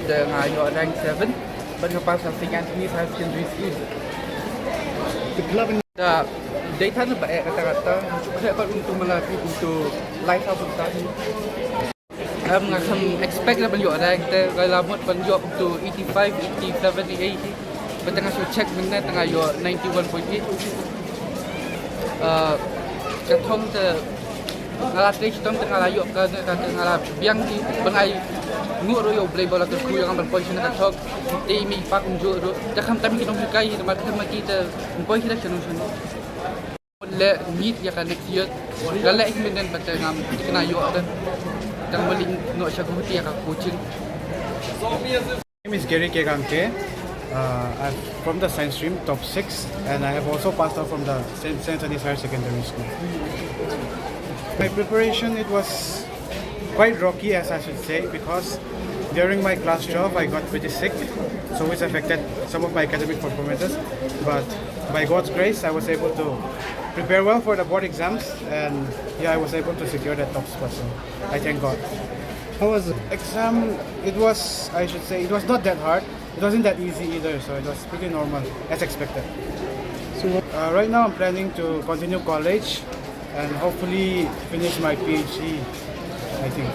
dengan your rank 7 berlepas sampingan ini saya secondary school. The club in Data na baik kata-kata saya kalau untuk melatih untuk live out tadi. Ngakam expect na banyak rank kalau mot banyak untuk 85, 87, 80. Bertengah so check mana tengah your 91.8. Katong te ngalat stage tong tengah layu kata ngalat biang di bengai nguro yo play bola ke ku yang berposition na katok ti mi pak unjuk ro jakam tami kitong sukai tempat kami kita point kita channel sini le meet ya kan next year gala ikmenden bata ngam kena yo ada dan maling no sya kuhuti ya ka coaching. My name is Gary Keganke. I'm from the science stream, top 6, and I have also passed out from the St. Anthony's Higher Secondary School. My preparation, it was quite rocky, as I should say, because during my class 12 I got pretty sick, so which affected some of my academic performances. But by God's grace, I was able to prepare well for the board exams, and yeah, I was able to secure that top spot. So I thank God. How was the exam? It was, I should say, it was not that hard. It wasn't that easy either, so it was pretty normal, as expected. So right now I'm planning to continue college and hopefully finish my PhD, I think.